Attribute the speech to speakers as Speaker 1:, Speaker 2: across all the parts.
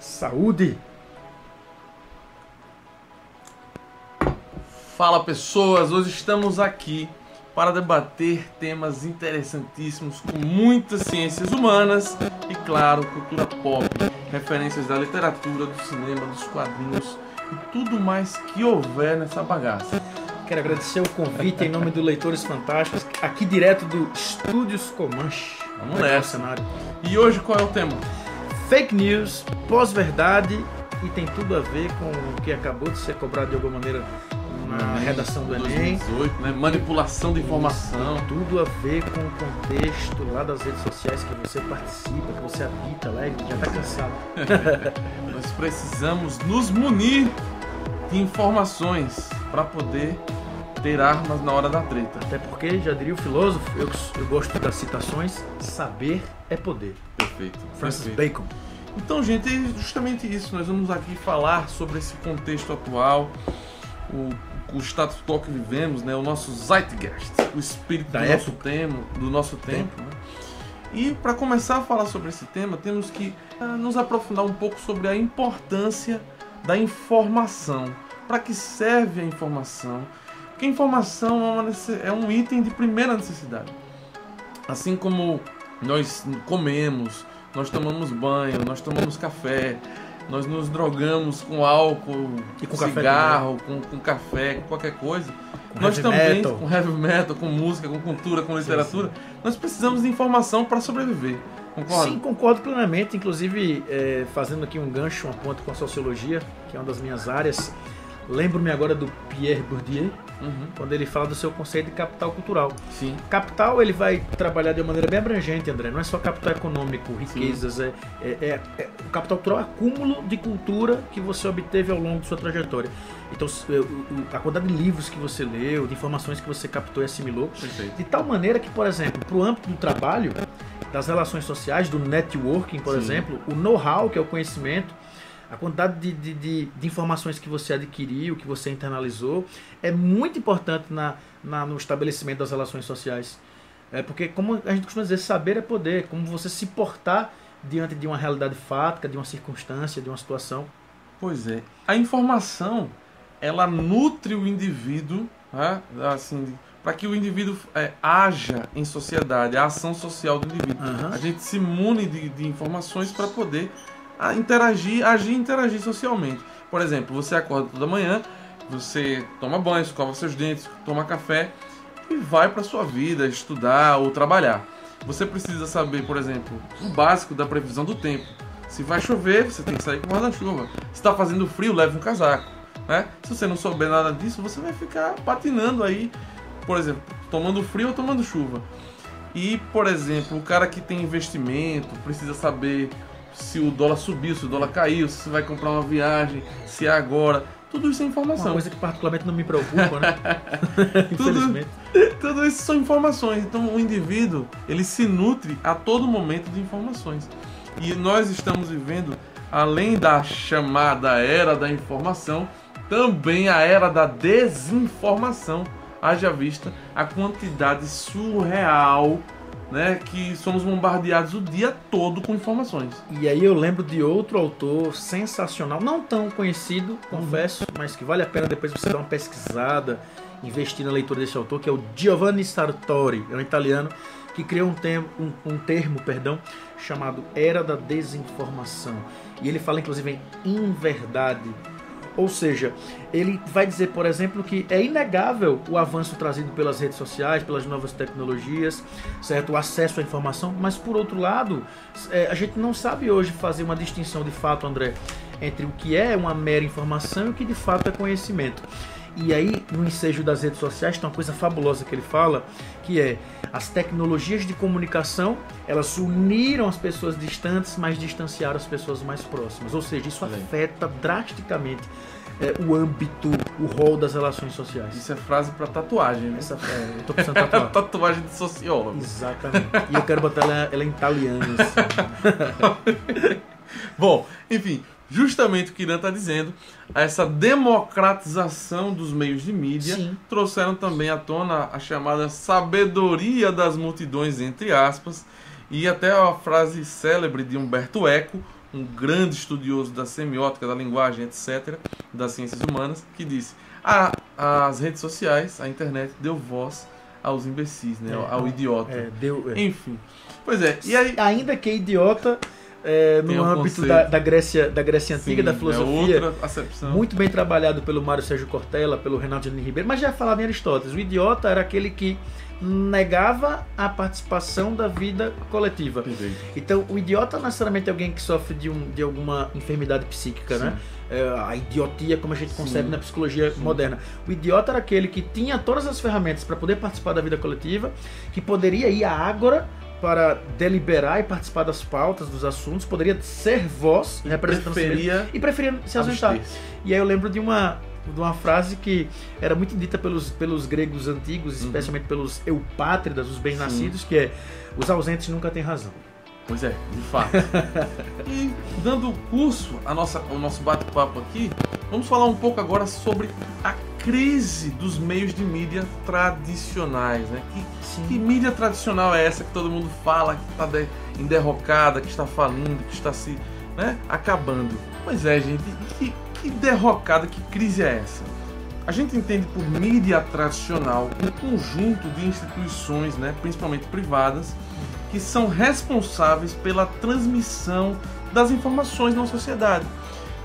Speaker 1: Saúde!
Speaker 2: Fala pessoas, hoje estamos aqui para debater temas interessantíssimos com muitas ciências humanas e, claro, cultura pop, referências da literatura, do cinema, dos quadrinhos e tudo mais que houver nessa bagaça.
Speaker 1: Quero agradecer o convite em nome do Leitores Fantásticos, aqui direto do Estúdios Comanche.
Speaker 2: Vamos nessa. E hoje qual é o tema?
Speaker 1: Fake news, pós-verdade, e tem tudo a ver com o que acabou de ser cobrado de alguma maneira na redação do Enem.
Speaker 2: 2018, né? Manipulação de informação.
Speaker 1: Isso, tudo a ver com o contexto lá das redes sociais que você participa, que você habita lá e já está cansado.
Speaker 2: Nós precisamos nos munir de informações para poder ter armas na hora da treta.
Speaker 1: Até porque, já diria o filósofo, eu gosto das citações, saber é poder.
Speaker 2: Perfeito.
Speaker 1: Francis
Speaker 2: Perfeito.
Speaker 1: Bacon.
Speaker 2: Então, gente, é justamente isso. Nós vamos aqui falar sobre esse contexto atual, o status quo que vivemos, né? O nosso zeitgeist, o espírito do nosso tempo. Né? E para começar a falar sobre esse tema, temos que nos aprofundar um pouco sobre a importância da informação. Para que serve a informação? Porque a informação é um item de primeira necessidade. Assim como nós comemos, nós tomamos banho, nós tomamos café, nós nos drogamos com álcool,
Speaker 1: e com
Speaker 2: cigarro, com café, com qualquer coisa.
Speaker 1: Com
Speaker 2: nós
Speaker 1: heavy
Speaker 2: também,
Speaker 1: metal.
Speaker 2: com heavy metal, com música, com cultura, com literatura,
Speaker 1: sim.
Speaker 2: Nós precisamos de informação para sobreviver. Concorda?
Speaker 1: Sim, concordo plenamente. Inclusive, fazendo aqui um gancho, uma ponta com a sociologia, que é uma das minhas áreas. Lembro-me agora do Pierre Bourdieu, quando ele fala do seu conceito de capital cultural.
Speaker 2: Sim.
Speaker 1: Capital, ele vai trabalhar de uma maneira bem abrangente, André. Não é só capital econômico, riquezas. O capital cultural é acúmulo de cultura que você obteve ao longo de sua trajetória. Então, a quantidade de livros que você leu, de informações que você captou e assimilou.
Speaker 2: Perfeito.
Speaker 1: De tal maneira que, por exemplo, para o âmbito do trabalho, das relações sociais, do networking, por exemplo, o know-how, que é o conhecimento, a quantidade de informações que você adquiriu, que você internalizou, é muito importante no estabelecimento das relações sociais. Porque, como a gente costuma dizer, saber é poder, como você se portar diante de uma realidade fática, de uma circunstância, de uma situação.
Speaker 2: Pois é. A informação, ela nutre o indivíduo, né? Assim, para que o indivíduo haja em sociedade, a ação social do indivíduo. A gente se mune de informações para poder agir e interagir socialmente. Por exemplo, você acorda toda manhã, você toma banho, escova seus dentes, toma café e vai para sua vida, estudar ou trabalhar. Você precisa saber, por exemplo, o básico da previsão do tempo. Se vai chover, você tem que sair com guarda-chuva. Se está fazendo frio, leve um casaco. Né? Se você não souber nada disso, você vai ficar patinando aí, por exemplo, tomando frio ou tomando chuva. E, por exemplo, o cara que tem investimento precisa saber se o dólar subiu, se o dólar caiu, se você vai comprar uma viagem, se é agora. Tudo isso é informação.
Speaker 1: Uma coisa que particularmente não me preocupa, né? Infelizmente.
Speaker 2: Tudo isso são informações. Então o indivíduo, ele se nutre a todo momento de informações. E nós estamos vivendo, além da chamada era da informação, também a era da desinformação. Haja vista a quantidade surreal, né, que somos bombardeados o dia todo com informações.
Speaker 1: E aí eu lembro de outro autor sensacional, não tão conhecido, confesso, mas que vale a pena depois você dar uma pesquisada, investir na leitura desse autor, que é o Giovanni Sartori, é um italiano que criou um termo, chamado Era da Desinformação. E ele fala inclusive em inverdade. Ou seja, ele vai dizer, por exemplo, que é inegável o avanço trazido pelas redes sociais, pelas novas tecnologias, certo? O acesso à informação, mas por outro lado, a gente não sabe hoje fazer uma distinção de fato, André, entre o que é uma mera informação e o que de fato é conhecimento. E aí, no ensejo das redes sociais, tem uma coisa fabulosa que ele fala, que é as tecnologias de comunicação, elas uniram as pessoas distantes, mas distanciaram as pessoas mais próximas. Ou seja, isso afeta drasticamente o âmbito, o rol das relações sociais.
Speaker 2: Isso é frase para tatuagem, né?
Speaker 1: Eu tô pensando em tatuar.
Speaker 2: Tatuagem de sociólogo.
Speaker 1: Exatamente. E eu quero botar ela em italiano. Assim.
Speaker 2: Bom, enfim, justamente o que Irã está dizendo, essa democratização dos meios de mídia trouxeram também à tona a chamada sabedoria das multidões, entre aspas, e até a frase célebre de Humberto Eco, um grande estudioso da semiótica, da linguagem, etc., das ciências humanas, que disse: as redes sociais, a internet, deu voz aos imbecis, né? Ao idiota. Enfim. Pois é. E aí,
Speaker 1: ainda que idiota, no âmbito da Grécia Antiga, da filosofia,
Speaker 2: outra acepção.
Speaker 1: Muito bem trabalhado pelo Mário Sérgio Cortella, pelo Reinaldo Giannini Ribeiro, mas já falava em Aristóteles. O idiota era aquele que negava a participação da vida coletiva.
Speaker 2: Perfeito.
Speaker 1: Então, o idiota não necessariamente é alguém que sofre de alguma enfermidade psíquica, né? A idiotia, como a gente concebe na psicologia moderna. O idiota era aquele que tinha todas as ferramentas para poder participar da vida coletiva, que poderia ir à ágora para deliberar e participar das pautas, dos assuntos, poderia ser voz, representando e preferia se ausentar. E aí eu lembro de uma frase que era muito dita pelos gregos antigos, especialmente pelos eupátridas, os bem-nascidos, que é: os ausentes nunca têm razão.
Speaker 2: Pois é, de fato. E dando curso ao nosso bate-papo aqui, vamos falar um pouco agora sobre a crise dos meios de mídia tradicionais, né? Que mídia tradicional é essa que todo mundo fala que está enderrocada, que está falindo, que está se acabando? Pois é, gente, que derrocada, que crise é essa? A gente entende por mídia tradicional um conjunto de instituições, né, principalmente privadas, que são responsáveis pela transmissão das informações na sociedade.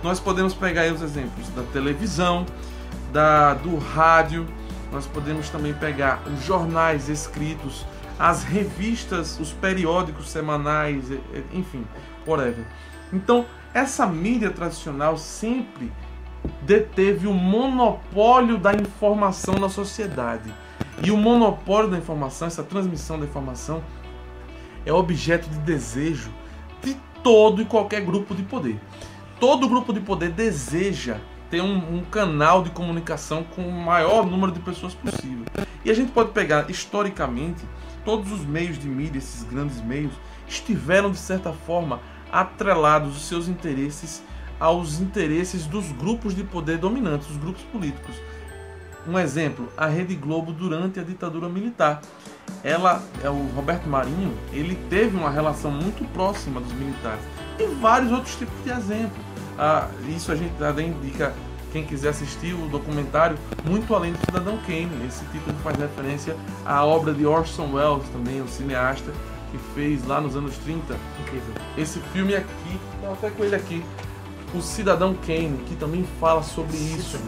Speaker 2: Nós podemos pegar aí os exemplos da televisão, do rádio, nós podemos também pegar os jornais escritos, as revistas, os periódicos semanais, enfim, whatever. Então, essa mídia tradicional sempre deteve o monopólio da informação na sociedade. E o monopólio da informação, essa transmissão da informação, é objeto de desejo de todo e qualquer grupo de poder. Todo grupo de poder deseja ter um canal de comunicação com o maior número de pessoas possível. E a gente pode pegar, historicamente, todos os meios de mídia, esses grandes meios, estiveram, de certa forma, atrelados os seus interesses aos interesses dos grupos de poder dominantes, os grupos políticos. Um exemplo, a Rede Globo durante a ditadura militar. O Roberto Marinho, ele teve uma relação muito próxima dos militares. E vários outros tipos de exemplos. Isso a gente indica, quem quiser assistir o documentário Muito Além do Cidadão Kane. Esse título faz referência à obra de Orson Welles, também um cineasta que fez lá nos anos 30. Incrível. Esse filme aqui, até com ele aqui, O Cidadão Kane, que também fala sobre isso,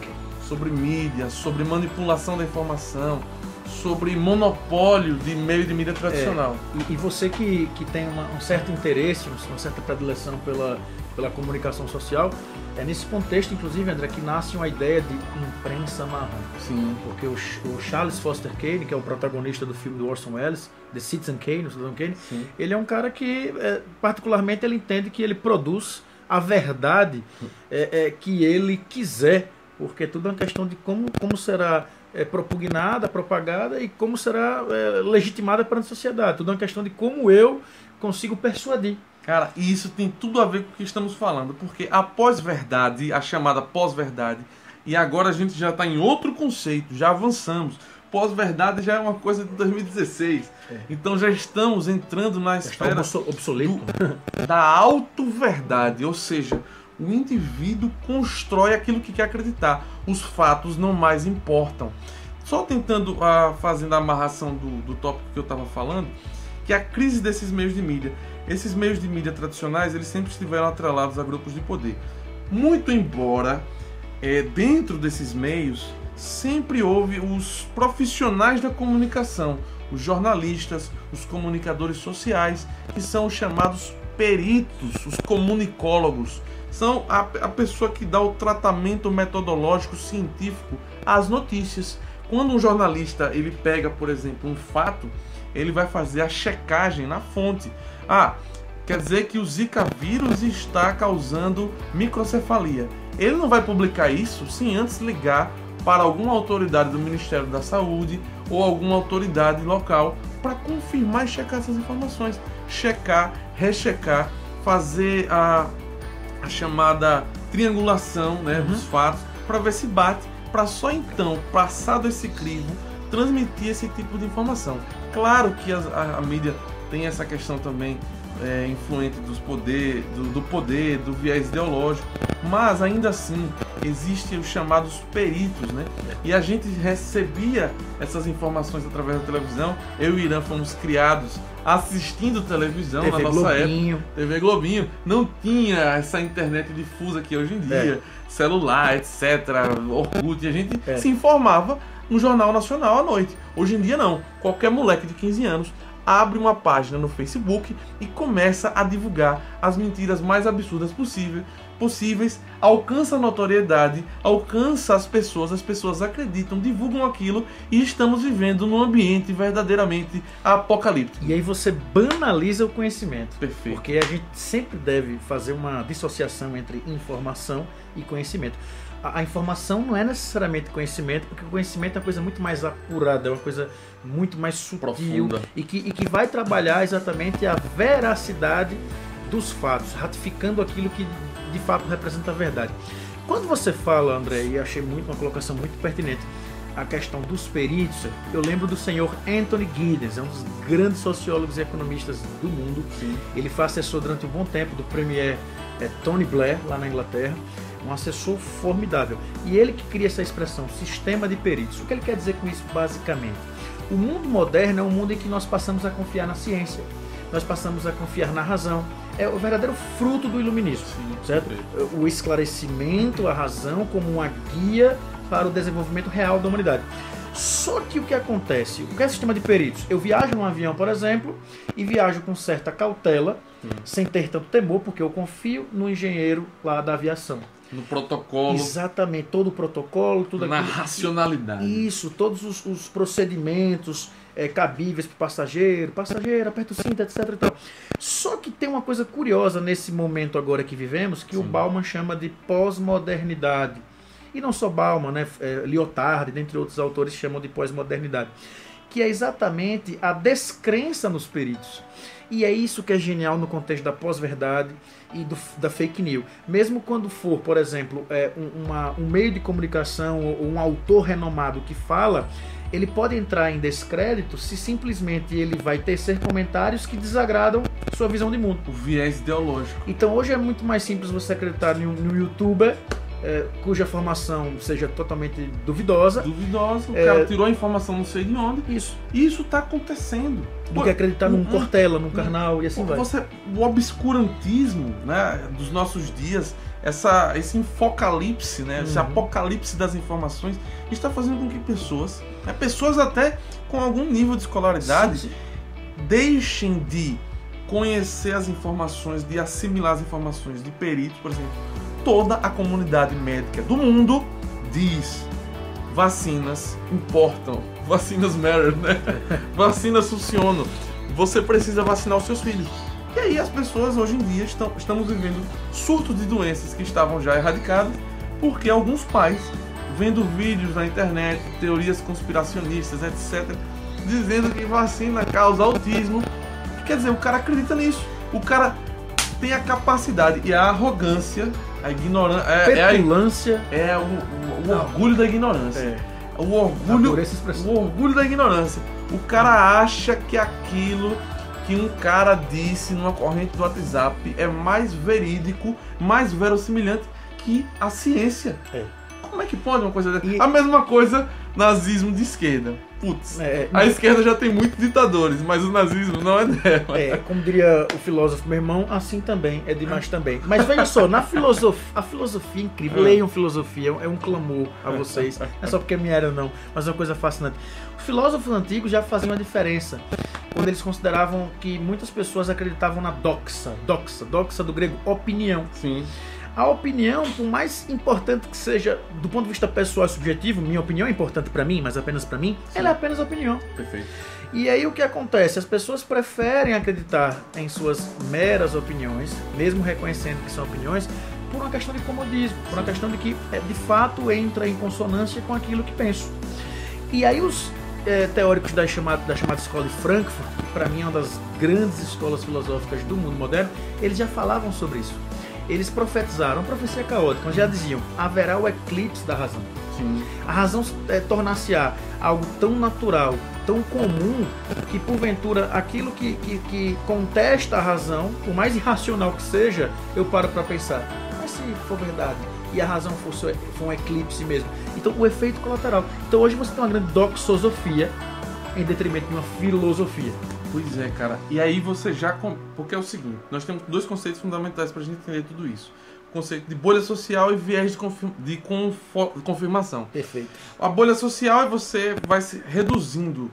Speaker 2: sobre mídia, sobre manipulação da informação, sobre monopólio de meio de mídia tradicional.
Speaker 1: E você que tem um certo interesse, uma certa predileção pela comunicação social, é nesse contexto, inclusive, André, que nasce uma ideia de imprensa marrom.
Speaker 2: Sim.
Speaker 1: Porque o Charles Foster Kane, que é o protagonista do filme do Orson Welles, The Citizen Kane, o Cidadão Kane, ele é um cara que, particularmente, ele entende que ele produz a verdade que ele quiser, porque tudo é uma questão de como será propugnada, propagada e como será legitimada perante a sociedade. Tudo é uma questão de como eu consigo persuadir.
Speaker 2: Cara, e isso tem tudo a ver com o que estamos falando, porque a pós-verdade, a chamada pós-verdade, e agora a gente já está em outro conceito, já avançamos. Pós-verdade já é uma coisa de 2016. Então já estamos entrando na esfera
Speaker 1: obsoleto
Speaker 2: da auto-verdade, ou seja, o indivíduo constrói aquilo que quer acreditar. Os fatos não mais importam. Só tentando fazendo a amarração do tópico que eu estava falando, que é a crise desses meios de mídia. Esses meios de mídia tradicionais, eles sempre estiveram atrelados a grupos de poder. Muito embora, dentro desses meios, sempre houve os profissionais da comunicação, os jornalistas, os comunicadores sociais, que são os chamados peritos, os comunicólogos. São a pessoa que dá o tratamento metodológico científico às notícias. Quando um jornalista ele pega, por exemplo, um fato, ele vai fazer a checagem na fonte. Quer dizer que o Zika vírus está causando microcefalia. Ele não vai publicar isso sem antes ligar para alguma autoridade do Ministério da Saúde ou alguma autoridade local para confirmar e checar essas informações. Checar, rechecar, fazer a chamada triangulação, né, dos fatos, para ver se bate, para só então, passado esse crivo, transmitir esse tipo de informação. Claro que a mídia tem essa questão também influente do poder, do viés ideológico, mas ainda assim existem os chamados peritos, né? E a gente recebia essas informações através da televisão. Eu e o Irã fomos criados assistindo televisão
Speaker 1: TV
Speaker 2: na nossa
Speaker 1: Globinho.
Speaker 2: época. TV Globinho. Não tinha essa internet difusa que hoje em dia, celular, etc, Orkut, e a gente se informava no Jornal Nacional à noite. Hoje em dia não. Qualquer moleque de 15 anos abre uma página no Facebook e começa a divulgar as mentiras mais absurdas possíveis, alcança notoriedade, alcança as pessoas acreditam, divulgam aquilo, e estamos vivendo num ambiente verdadeiramente apocalíptico.
Speaker 1: E aí você banaliza o conhecimento.
Speaker 2: Perfeito.
Speaker 1: Porque a gente sempre deve fazer uma dissociação entre informação e conhecimento. A informação não é necessariamente conhecimento, porque o conhecimento é uma coisa muito mais apurada, é uma coisa muito mais sutil,
Speaker 2: profunda,
Speaker 1: e que vai trabalhar exatamente a veracidade dos fatos, ratificando aquilo que de fato representa a verdade. Quando você fala, André, e achei uma colocação muito pertinente, a questão dos peritos, eu lembro do senhor Anthony Giddens, é um dos grandes sociólogos e economistas do mundo.
Speaker 2: Sim.
Speaker 1: Ele foi assessor durante um bom tempo do premier Tony Blair, lá na Inglaterra, um assessor formidável. E ele que cria essa expressão, sistema de peritos. O que ele quer dizer com isso, basicamente? O mundo moderno é um mundo em que nós passamos a confiar na ciência, nós passamos a confiar na razão. É o verdadeiro fruto do iluminismo, certo? O esclarecimento, a razão como uma guia para o desenvolvimento real da humanidade. Só que o que acontece? O que é sistema de peritos? Eu viajo num avião, por exemplo, e viajo com certa cautela, sem ter tanto temor, porque eu confio no engenheiro lá da aviação.
Speaker 2: No protocolo.
Speaker 1: Exatamente, todo o protocolo, tudo
Speaker 2: na
Speaker 1: aquilo.
Speaker 2: racionalidade.
Speaker 1: Isso, todos os procedimentos cabíveis para o passageiro, aperta o cinto, etc. E tal. Só que tem uma coisa curiosa nesse momento agora que vivemos, que o Bauman chama de pós-modernidade. E não só Bauman, né? Lyotard, dentre outros autores, chamam de pós-modernidade. Que é exatamente a descrença nos peritos. E é isso que é genial no contexto da pós-verdade e da fake news. Mesmo quando for, por exemplo, um meio de comunicação ou um autor renomado que fala, ele pode entrar em descrédito se simplesmente ele vai tecer comentários que desagradam sua visão de mundo.
Speaker 2: O viés ideológico.
Speaker 1: Então hoje é muito mais simples você acreditar num youtuber cuja formação seja totalmente duvidosa.
Speaker 2: O cara tirou a informação não sei de onde.
Speaker 1: Isso.
Speaker 2: E isso está acontecendo.
Speaker 1: Do que acreditar num Cortella, num Karnal e assim vai.
Speaker 2: O obscurantismo, né, dos nossos dias, esse infocalipse, né, esse apocalipse das informações, está fazendo com que pessoas até com algum nível de escolaridade, deixem de conhecer as informações, de assimilar as informações de peritos, por exemplo. Toda a comunidade médica do mundo diz: vacinas importam, vacinas matter, né? Vacinas funcionam, você precisa vacinar os seus filhos. E aí as pessoas hoje em dia estamos vivendo surtos de doenças que estavam já erradicadas, porque alguns pais, vendo vídeos na internet, teorias conspiracionistas, etc., dizendo que vacina causa autismo. Quer dizer, o cara acredita nisso, o cara tem a capacidade e a arrogância, a ignorância,
Speaker 1: petulância,
Speaker 2: o orgulho da ignorância. O orgulho da ignorância. O cara acha que aquilo que um cara disse numa corrente do WhatsApp é mais verídico, mais verossimilhante que a ciência. Como é que pode uma coisa dessa? A mesma coisa, nazismo de esquerda. Putz, a esquerda já tem muitos ditadores, mas o nazismo não é dela.
Speaker 1: Como diria o filósofo, meu irmão, assim também, é demais também. Mas veja só, a filosofia é incrível, leiam filosofia, é um clamor a vocês. Não é só porque é minha área não, mas é uma coisa fascinante. Os filósofos antigos já faziam uma diferença, quando eles consideravam que muitas pessoas acreditavam na doxa do grego opinião.
Speaker 2: Sim.
Speaker 1: A opinião, por mais importante que seja do ponto de vista pessoal e subjetivo, minha opinião é importante para mim, mas apenas para mim, ela é apenas opinião.
Speaker 2: Perfeito.
Speaker 1: E aí o que acontece? As pessoas preferem acreditar em suas meras opiniões, mesmo reconhecendo que são opiniões, por uma questão de comodismo, por uma questão de que de fato entra em consonância com aquilo que penso. E aí os teóricos da chamada Escola de Frankfurt, que para mim é uma das grandes escolas filosóficas do mundo moderno, eles já falavam sobre isso. Eles profetizaram, profecia caótica, já diziam, haverá o eclipse da razão.
Speaker 2: Sim.
Speaker 1: A razão tornar-se-á algo tão natural, tão comum, que porventura aquilo que contesta a razão, por mais irracional que seja, eu paro para pensar, mas se for verdade, e a razão for um eclipse mesmo. Então o efeito colateral. Então hoje você tem uma grande doxosofia em detrimento de uma filosofia.
Speaker 2: Pois é, cara. E aí você já... Porque é o seguinte, nós temos dois conceitos fundamentais para a gente entender tudo isso. O conceito de bolha social e viés de confirmação.
Speaker 1: Perfeito.
Speaker 2: A bolha social é você vai se reduzindo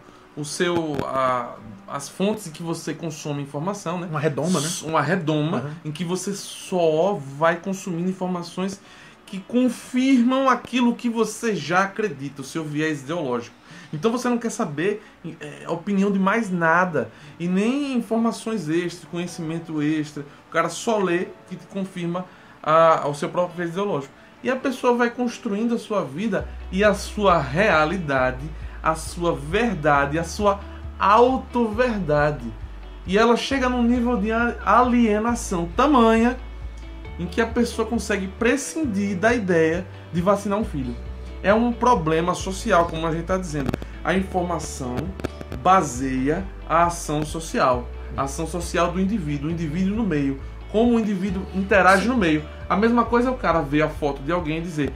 Speaker 2: as fontes em que você consome informação, né?
Speaker 1: Uma redoma, né?
Speaker 2: Uma redoma,
Speaker 1: Uhum.
Speaker 2: em que você só vai consumindo informações que confirmam aquilo que você já acredita, o seu viés ideológico. Então você não quer saber a opinião de mais nada, e nem informações extras, conhecimento extra. O cara só lê que te confirma o seu próprio viés ideológico. E a pessoa vai construindo a sua vida e a sua realidade, a sua verdade, a sua auto-verdade. E ela chega num nível de alienação tamanha em que a pessoa consegue prescindir da ideia de vacinar um filho. É um problema social, como a gente está dizendo. A informação baseia a ação social. A ação social do indivíduo, o indivíduo no meio. Como o indivíduo interage no meio. A mesma coisa é o cara ver a foto de alguém e dizer: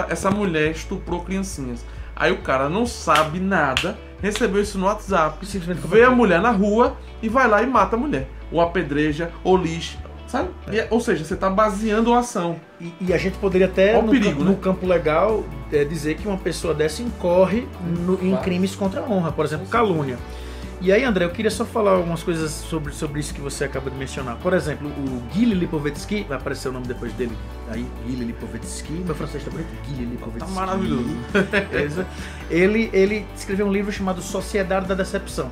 Speaker 2: essa mulher estuprou criancinhas. Aí o cara não sabe nada, recebeu isso no WhatsApp, vê a mulher na rua e vai lá e mata a mulher. Ou apedreja, ou lixa. Sabe? Ou seja, você está baseando a ação.
Speaker 1: E a gente poderia até,
Speaker 2: perigo,
Speaker 1: no campo legal, dizer que uma pessoa dessa incorre em crimes contra a honra, por exemplo, calúnia. E aí, André, eu queria só falar algumas coisas sobre isso que você acabou de mencionar. Por exemplo, o Gili Lipovetsky, vai aparecer o nome depois dele aí, Gili Lipovetsky, meu francês está bonito, Gili Lipovetsky.
Speaker 2: Tá maravilhoso.
Speaker 1: Ele escreveu um livro chamado Sociedade da Decepção.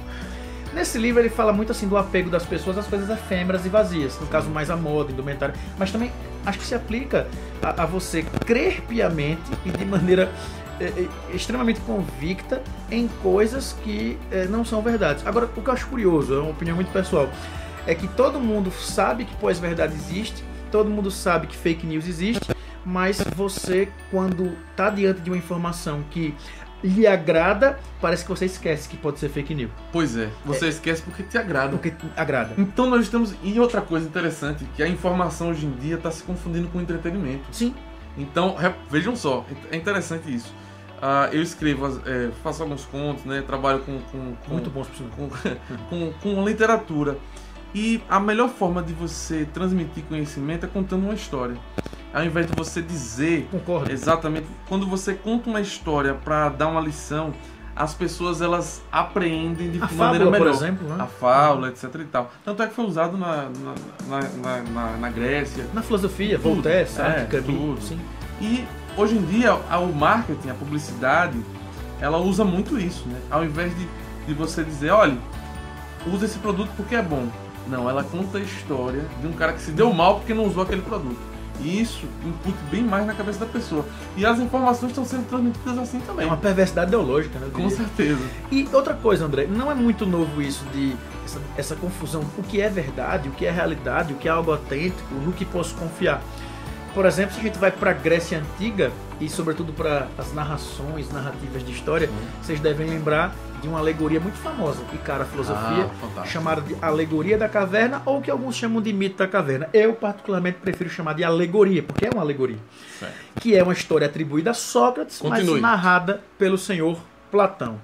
Speaker 1: Nesse livro ele fala muito assim do apego das pessoas às coisas efêmeras e vazias, no caso mais a moda, indumentária, mas também acho que se aplica a você crer piamente e de maneira extremamente convicta em coisas que não são verdades. Agora, o que eu acho curioso, é uma opinião muito pessoal, é que todo mundo sabe que pós-verdade existe, todo mundo sabe que fake news existe, mas você, quando está diante de uma informação que lhe agrada, parece que você esquece que pode ser fake news.
Speaker 2: Pois é, você esquece porque te agrada.
Speaker 1: Porque agrada.
Speaker 2: Então nós estamos... E outra coisa interessante, que a informação hoje em dia está se confundindo com o entretenimento.
Speaker 1: Sim.
Speaker 2: Então, vejam só, é interessante isso. Eu escrevo, faço alguns contos, né? Trabalho com
Speaker 1: muito bons,
Speaker 2: com literatura. E a melhor forma de você transmitir conhecimento é contando uma história. Ao invés de você dizer...
Speaker 1: Concordo.
Speaker 2: Exatamente. Quando você conta uma história para dar uma lição, as pessoas elas apreendem de maneira melhor.
Speaker 1: Por exemplo, né?
Speaker 2: A fábula, etc e tal. Tanto é que foi usado na Grécia.
Speaker 1: Na filosofia,
Speaker 2: tudo.
Speaker 1: Voltaire, Sartre,
Speaker 2: tudo.
Speaker 1: Sim.
Speaker 2: E hoje em dia o marketing, a publicidade, ela usa muito isso, né? Ao invés de você dizer, olha, usa esse produto porque é bom. Não, ela conta a história de um cara que se deu mal porque não usou aquele produto. E isso incute bem mais na cabeça da pessoa. E as informações estão sendo transmitidas assim também.
Speaker 1: É uma perversidade ideológica, né?
Speaker 2: Com certeza.
Speaker 1: E outra coisa, André, não é muito novo isso de essa confusão. O que é verdade, o que é realidade, o que é algo autêntico, no que posso confiar. Por exemplo, se a gente vai para a Grécia Antiga e sobretudo para as narrativas de história, vocês devem lembrar de uma alegoria muito famosa e cara filosofia, chamada de Alegoria da Caverna, ou que alguns chamam de Mito da Caverna. Eu particularmente prefiro chamar de alegoria, porque é uma alegoria. Certo. Que é uma história atribuída a Sócrates, mas narrada pelo senhor Platão.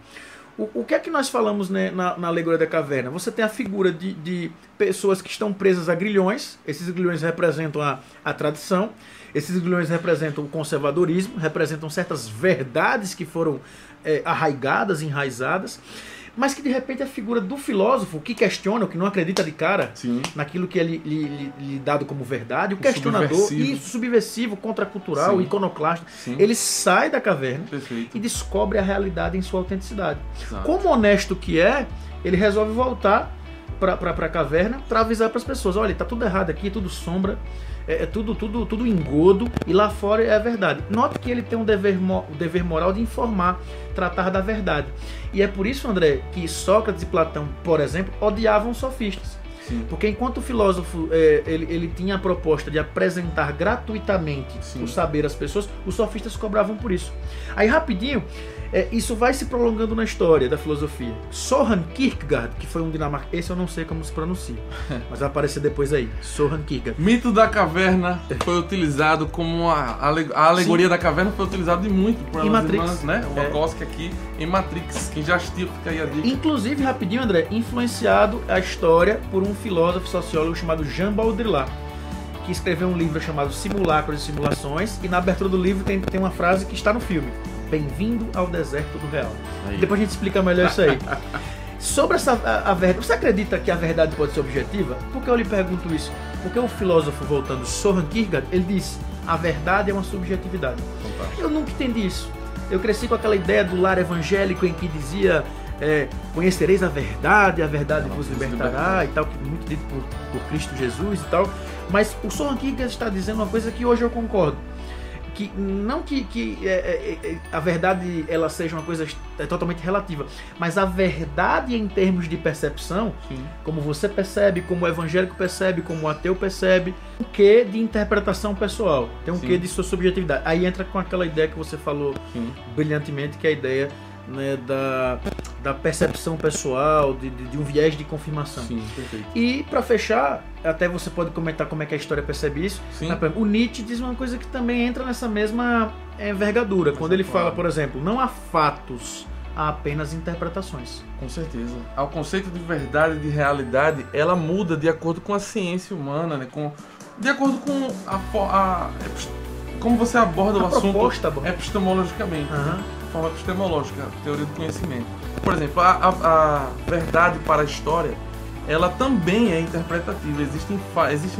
Speaker 1: O que é que nós falamos, né, na Alegoria da Caverna? Você tem a figura de pessoas que estão presas a grilhões. Esses grilhões representam a tradição. Esses grilhões representam o conservadorismo, representam certas verdades que foram arraigadas, enraizadas, mas que de repente a figura do filósofo que questiona, o que não acredita de cara naquilo que é lhe dado como verdade, o questionador, isso subversivo, contracultural, iconoclasta, ele sai da caverna e descobre a realidade em sua autenticidade. Exato. Como honesto que é, ele resolve voltar para a caverna para avisar para as pessoas, olha, tá tudo errado aqui, tudo sombra, tudo engodo, e lá fora é a verdade. Note que ele tem o dever moral de informar, tratar da verdade. E é por isso, André, que Sócrates e Platão, por exemplo, odiavam os sofistas.
Speaker 2: Sim.
Speaker 1: Porque enquanto o filósofo ele tinha a proposta de apresentar gratuitamente o saber às pessoas, os sofistas cobravam por isso. Aí rapidinho, isso vai se prolongando na história da filosofia. Søren Kierkegaard, que foi um dinamarquês, esse eu não sei como se pronuncia, mas vai aparecer depois aí, Søren Kierkegaard.
Speaker 2: Mito da caverna foi utilizado como a alegoria da caverna foi utilizada muito por
Speaker 1: Matrix,
Speaker 2: né? O Wachowski aqui em Matrix. Quem já assistiu, fica aí a dica.
Speaker 1: Inclusive, rapidinho, André, influenciado a história por um filósofo sociólogo chamado Jean Baudrillard, que escreveu um livro chamado Simulacros e Simulações, e na abertura do livro tem uma frase que está no filme: Bem-vindo ao deserto do real. Depois a gente explica melhor isso aí. Sobre a verdade, você acredita que a verdade pode ser objetiva? Por que eu lhe pergunto isso? Porque o filósofo, voltando, Søren Kierkegaard, ele diz: a verdade é uma subjetividade. Eu nunca entendi isso. Eu cresci com aquela ideia do lar evangélico em que dizia: conhecereis a verdade vos libertará, e tal, que muito dito por Cristo Jesus e tal. Mas o Søren Kierkegaard está dizendo uma coisa que hoje eu concordo. Que não que a verdade ela seja uma coisa totalmente relativa, mas a verdade em termos de percepção, como você percebe, como o evangélico percebe, como o ateu percebe, um quê de interpretação pessoal, tem um quê de sua subjetividade. Aí entra com aquela ideia que você falou brilhantemente, que é a ideia, né, da percepção pessoal, de um viés de confirmação.
Speaker 2: Sim, perfeito.
Speaker 1: E para fechar, até você pode comentar como é que a história percebe isso. O Nietzsche diz uma coisa que também entra nessa mesma envergadura, quando ele fala, por exemplo, não há fatos, há apenas interpretações.
Speaker 2: Com certeza. O conceito de verdade e de realidade, ela muda de acordo com a ciência humana, né? De acordo com como você aborda o assunto epistemologicamente. De forma epistemológica, teoria do conhecimento. Por exemplo, a verdade para a história, ela também é interpretativa. Existem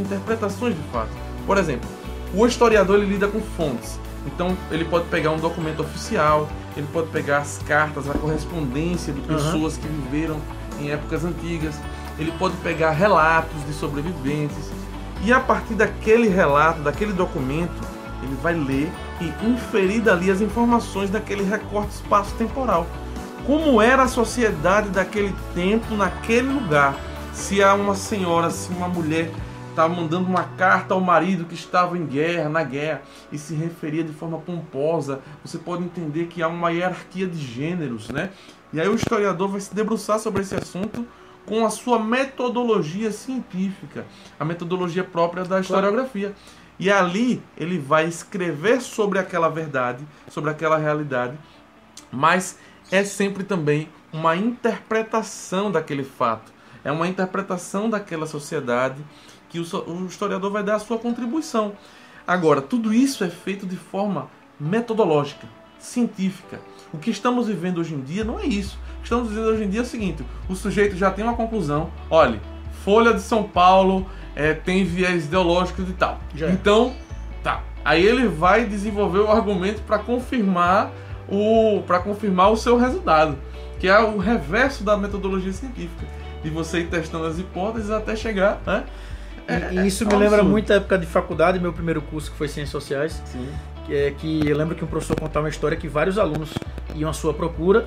Speaker 2: interpretações de fato. Por exemplo, o historiador ele lida com fontes. Então, ele pode pegar um documento oficial, ele pode pegar as cartas, a correspondência de pessoas que viveram em épocas antigas, ele pode pegar relatos de sobreviventes, e a partir daquele relato, daquele documento, ele vai ler e inferir dali as informações daquele recorte espaço-temporal. Como era a sociedade daquele tempo, naquele lugar. Se há uma senhora, se uma mulher estava mandando uma carta ao marido que estava na guerra, e se referia de forma pomposa, você pode entender que há uma hierarquia de gêneros, né? E aí o historiador vai se debruçar sobre esse assunto com a sua metodologia científica, a metodologia própria da historiografia. E ali ele vai escrever sobre aquela verdade, sobre aquela realidade, mas é sempre também uma interpretação daquele fato. É uma interpretação daquela sociedade que o historiador vai dar a sua contribuição. Agora, tudo isso é feito de forma metodológica, científica. O que estamos vivendo hoje em dia não é isso. O que estamos vivendo hoje em dia é o seguinte: o sujeito já tem uma conclusão. Olha, Folha de São Paulo tem viés ideológico e tal. Então, tá. Aí ele vai desenvolver o argumento para confirmar o seu resultado, que é o reverso da metodologia científica, de você ir testando as hipóteses até chegar, né?
Speaker 1: E isso me lembra muito a época de faculdade, meu primeiro curso, que foi Ciências Sociais. Que eu lembro que um professor contava uma história que vários alunos iam à sua procura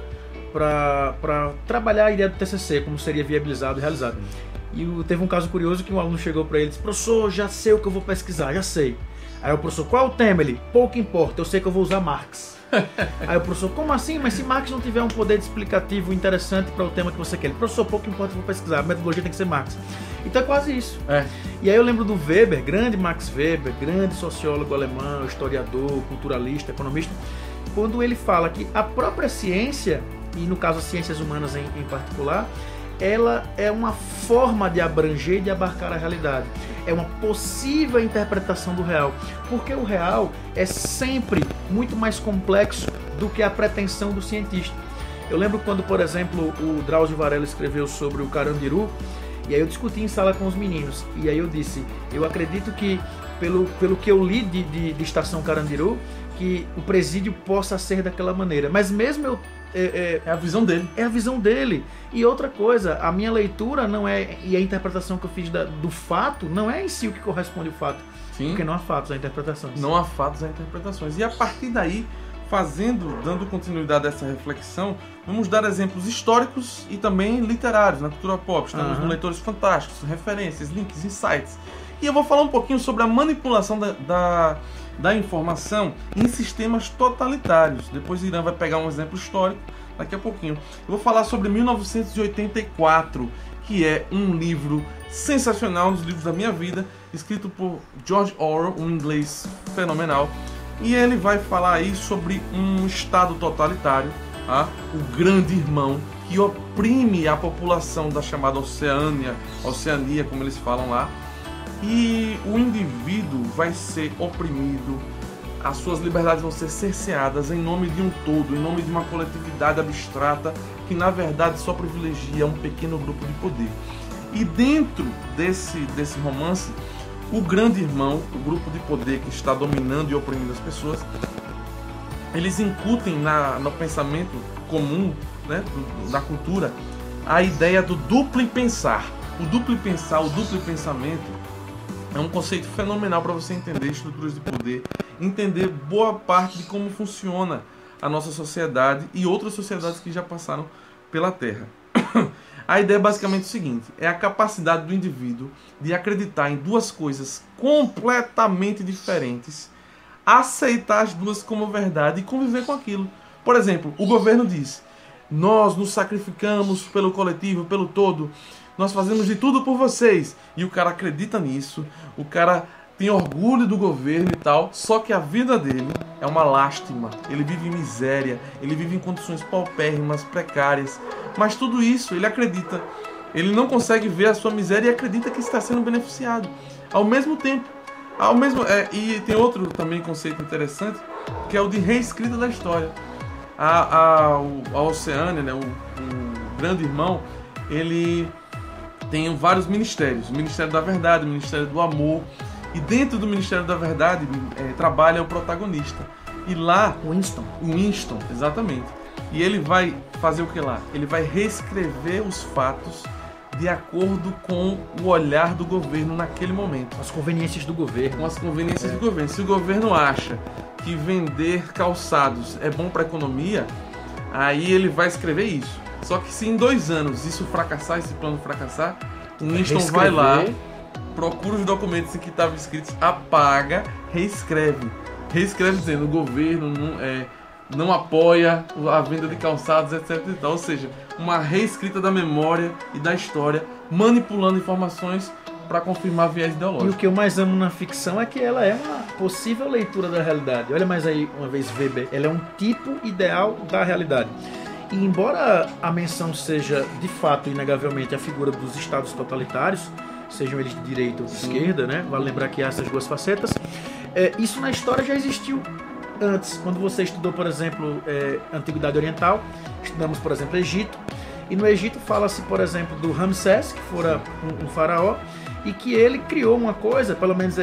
Speaker 1: para trabalhar a ideia do TCC, como seria viabilizado e realizado. E teve um caso curioso que um aluno chegou para ele e disse: professor, já sei o que eu vou pesquisar, já sei. Aí o professor: qual é o tema? Ele: pouco importa, eu sei que eu vou usar Marx. Aí o professor: como assim? Mas se Marx não tiver um poder explicativo interessante para o tema que você quer? Ele: professor, pouco importa, eu vou pesquisar, a metodologia tem que ser Marx. Então é quase isso. E aí eu lembro do Weber, grande Max Weber, grande sociólogo alemão, historiador, culturalista, economista, quando ele fala que a própria ciência, e no caso as ciências humanas em particular, ela é uma forma de abranger e de abarcar a realidade. É uma possível interpretação do real. Porque o real é sempre muito mais complexo do que a pretensão do cientista. Eu lembro quando, por exemplo, o Drauzio Varela escreveu sobre o Carandiru, e aí eu discuti em sala com os meninos, e aí eu disse: eu acredito que, pelo que eu li de Estação Carandiru, que o presídio possa ser daquela maneira. Mas mesmo eu...
Speaker 2: É a visão dele.
Speaker 1: É a visão dele. E outra coisa, a minha leitura não é... E a interpretação que eu fiz do fato não é em si o que corresponde ao fato.
Speaker 2: Sim.
Speaker 1: Porque não há fatos, há interpretações.
Speaker 2: Não há fatos, há interpretações. E a partir daí dando continuidade a essa reflexão, vamos dar exemplos históricos e também literários na cultura pop. Estamos no Leitores Fantásticos, referências, links, insights. E eu vou falar um pouquinho sobre a manipulação da informação em sistemas totalitários. Depois Irã vai pegar um exemplo histórico daqui a pouquinho. Eu vou falar sobre 1984, que é um livro sensacional, um dos livros da minha vida, escrito por George Orwell, um inglês fenomenal. E ele vai falar aí sobre um estado totalitário, tá? O grande irmão, que oprime a população da chamada Oceania, como eles falam lá. E o indivíduo vai ser oprimido, as suas liberdades vão ser cerceadas em nome de um todo, em nome de uma coletividade abstrata que na verdade só privilegia um pequeno grupo de poder. E dentro desse romance, o grande irmão, o grupo de poder que está dominando e oprimindo as pessoas, eles incutem no pensamento comum, né, da cultura, a ideia do duplo pensar. O duplo pensar, o duplo pensamento é um conceito fenomenal para você entender estruturas de poder, entender boa parte de como funciona a nossa sociedade e outras sociedades que já passaram pela Terra. A ideia é basicamente o seguinte: é a capacidade do indivíduo de acreditar em duas coisas completamente diferentes, aceitar as duas como verdade e conviver com aquilo. Por exemplo, o governo diz: nós nos sacrificamos pelo coletivo, pelo todo, nós fazemos de tudo por vocês. E o cara acredita nisso, o cara tem orgulho do governo e tal, só que a vida dele é uma lástima. Ele vive em miséria, ele vive em condições paupérrimas, precárias. Mas tudo isso ele acredita. Ele não consegue ver a sua miséria e acredita que está sendo beneficiado. Ao mesmo tempo, e tem outro também conceito interessante, que é o de reescrita da história. A Oceania, né, o grande irmão, ele tem vários ministérios. O Ministério da Verdade, o Ministério do Amor. E dentro do Ministério da Verdade trabalha o protagonista. E lá... Winston, exatamente. E ele vai fazer o que lá? Ele vai reescrever os fatos de acordo com o olhar do governo naquele momento.
Speaker 1: As conveniências do governo.
Speaker 2: Com as conveniências do governo. Se o governo acha que vender calçados é bom para a economia, aí ele vai escrever isso. Só que se em 2 anos isso fracassar, esse plano fracassar, o Winston vai lá, procura os documentos em que estavam escritos, apaga, reescreve. Reescreve dizendo: o governo não apoia a venda de calçados, etc. e tal. Ou seja, uma reescrita da memória e da história, manipulando informações para confirmar viés ideológico.
Speaker 1: E o que eu mais amo na ficção é que ela é uma possível leitura da realidade. Olha mais aí uma vez Weber, ela é um tipo ideal da realidade. E embora a menção seja de fato inegavelmente a figura dos estados totalitários, sejam eles de direita ou de esquerda, né? Vale lembrar que há essas duas facetas. Isso na história já existiu antes. Quando você estudou, por exemplo, Antiguidade Oriental, estudamos, por exemplo, Egito. E no Egito fala-se, por exemplo, do Ramsés, que fora um faraó, e que ele criou uma coisa, pelo menos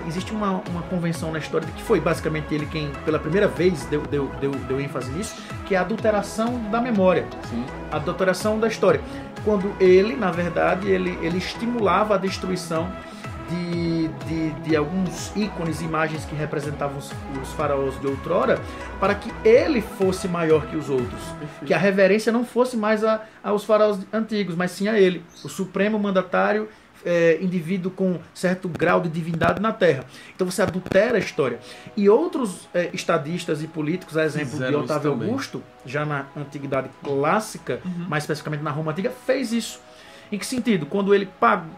Speaker 1: existe uma convenção na história de que foi basicamente ele quem, pela primeira vez, deu ênfase nisso, que é a adulteração da memória. Sim. A adulteração da história. Quando ele, na verdade, ele estimulava a destruição de alguns ícones, imagens que representavam os faraós de outrora, para que ele fosse maior que os outros. Perfeito. Que a reverência não fosse mais aos faraós antigos, mas sim a ele, o supremo mandatário, indivíduo com certo grau de divindade na Terra. Então você adultera a história. E outros estadistas e políticos, a exemplo de Otávio Augusto, já na Antiguidade Clássica, mais especificamente na Roma Antiga, fez isso. Em que sentido? Quando ele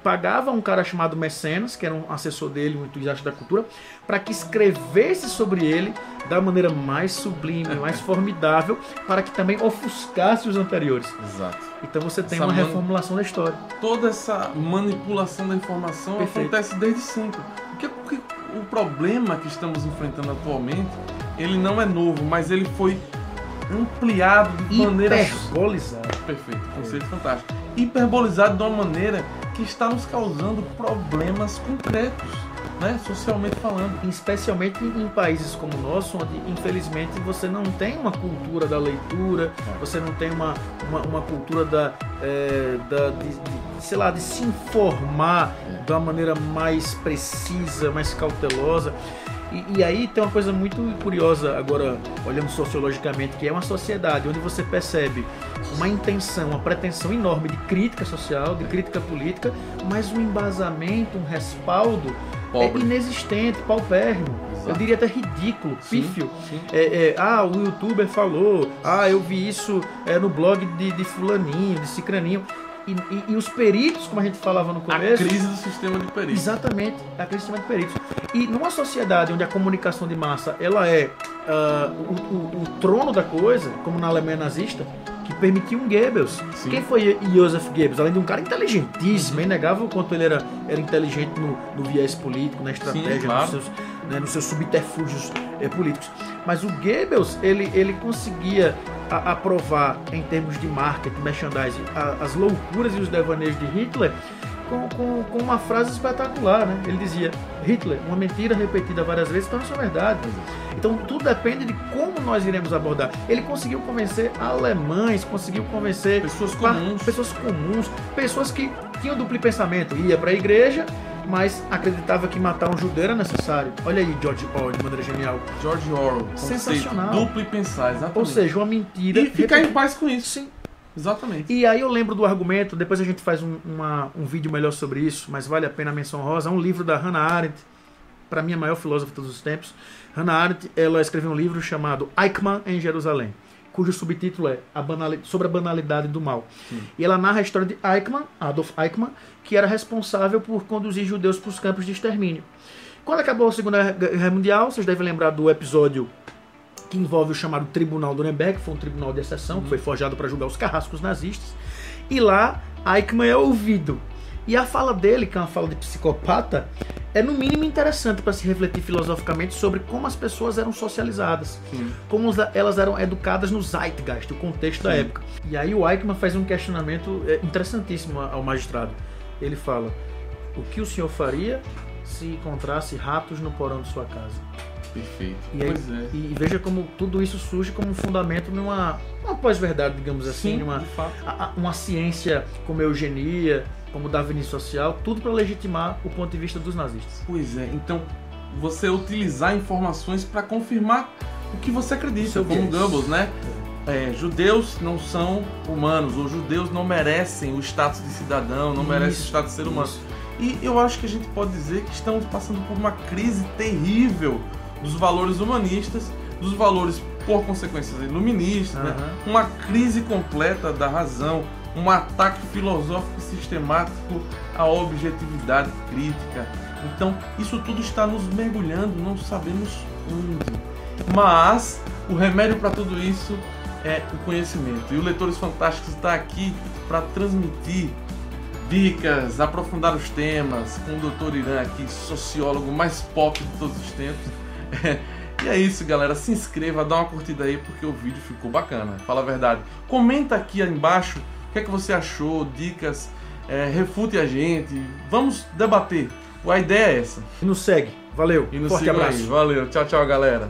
Speaker 1: pagava um cara chamado Mecenas, que era um assessor dele, um entusiasta da cultura, para que escrevesse sobre ele da maneira mais sublime, mais formidável, para que também ofuscasse os anteriores.
Speaker 2: Exato.
Speaker 1: Então você tem uma reformulação da história.
Speaker 2: Toda essa manipulação da informação acontece desde sempre. Porque o problema que estamos enfrentando atualmente, ele não é novo, mas ele foi ampliado de maneira...
Speaker 1: hiperbolizado.
Speaker 2: Perfeito, conceito fantástico. Hiperbolizado de uma maneira que está nos causando problemas concretos, né? Socialmente falando.
Speaker 1: Especialmente em países como o nosso, onde infelizmente você não tem uma cultura da leitura, você não tem uma cultura de se informar de uma maneira mais precisa, mais cautelosa. E aí tem uma coisa muito curiosa, agora olhando sociologicamente, que é uma sociedade onde você percebe uma intenção, uma pretensão enorme de crítica social, de crítica política, mas um embasamento, um respaldo inexistente, paupérrimo. Exato. Eu diria até ridículo, pífio. Sim. O youtuber falou, eu vi isso no blog de fulaninho, de cicraninho. E os peritos, como a gente falava no começo...
Speaker 2: A crise do sistema de peritos.
Speaker 1: Exatamente, a crise do sistema de peritos. E numa sociedade onde a comunicação de massa ela é o trono da coisa, como na Alemanha nazista, que permitiu um Goebbels. Sim. Quem foi Joseph Goebbels? Além de um cara inteligentíssimo, é inegável o quanto ele era inteligente no viés político, na estratégia, sim, claro, nos seus subterfúgios políticos. Mas o Goebbels, ele conseguia aprovar, em termos de marketing, merchandising, as loucuras e os devaneios de Hitler com uma frase espetacular, né? Ele dizia: Hitler, uma mentira repetida várias vezes torna-se uma verdade. Então tudo depende de como nós iremos abordar. Ele conseguiu convencer alemães, conseguiu convencer pessoas comuns, pessoas que tinham duplo pensamento, ia para a igreja, mas acreditava que matar um judeu era necessário. Olha aí, George Orwell, de maneira genial.
Speaker 2: George Orwell.
Speaker 1: Sensacional.
Speaker 2: Duplo e pensar, exatamente.
Speaker 1: Ou seja, uma mentira...
Speaker 2: E ficar em paz com isso.
Speaker 1: Sim.
Speaker 2: Exatamente.
Speaker 1: E aí eu lembro do argumento, depois a gente faz um vídeo melhor sobre isso, mas vale a pena a menção rosa, um livro da Hannah Arendt, para mim a maior filósofa de todos os tempos. Hannah Arendt, ela escreveu um livro chamado Eichmann em Jerusalém, cujo subtítulo é sobre a banalidade do mal. Sim. E ela narra a história de Eichmann, Adolf Eichmann, que era responsável por conduzir judeus para os campos de extermínio. Quando acabou a Segunda Guerra Mundial, vocês devem lembrar do episódio que envolve o chamado Tribunal de Nuremberg, que foi um tribunal de exceção, que foi forjado para julgar os carrascos nazistas. E lá, Eichmann é ouvido. E a fala dele, que é uma fala de psicopata, é no mínimo interessante para se refletir filosoficamente sobre como as pessoas eram socializadas, como elas eram educadas no Zeitgeist, o contexto da época. E aí o Eichmann faz um questionamento interessantíssimo ao magistrado. Ele fala: o que o senhor faria se encontrasse ratos no porão de sua casa?
Speaker 2: Perfeito.
Speaker 1: E veja como tudo isso surge como um fundamento numa pós-verdade, digamos assim,
Speaker 2: sim, de fato.
Speaker 1: Uma ciência como eugenia, como darwinismo social, tudo para legitimar o ponto de vista dos nazistas.
Speaker 2: Pois é, então você utilizar informações para confirmar o que você acredita, como Goebbels, né? Judeus não são humanos, ou judeus não merecem o status de cidadão, não merecem o status de ser humano. E eu acho que a gente pode dizer que estamos passando por uma crise terrível dos valores humanistas, dos valores, por consequências, iluministas, né? Uma crise completa da razão, um ataque filosófico sistemático à objetividade crítica. Então, isso tudo está nos mergulhando, não sabemos onde. Mas o remédio para tudo isso é o conhecimento. E o Leitores Fantásticos está aqui para transmitir dicas, aprofundar os temas, com o Dr. Irã aqui, sociólogo mais pop de todos os tempos. E é isso, galera. Se inscreva, dá uma curtida aí, porque o vídeo ficou bacana. Fala a verdade. Comenta aqui embaixo o que é que você achou, dicas, refute a gente. Vamos debater. A ideia é essa.
Speaker 1: E nos segue. Valeu.
Speaker 2: E nos forte abraço. Aí. Valeu. Tchau, tchau, galera.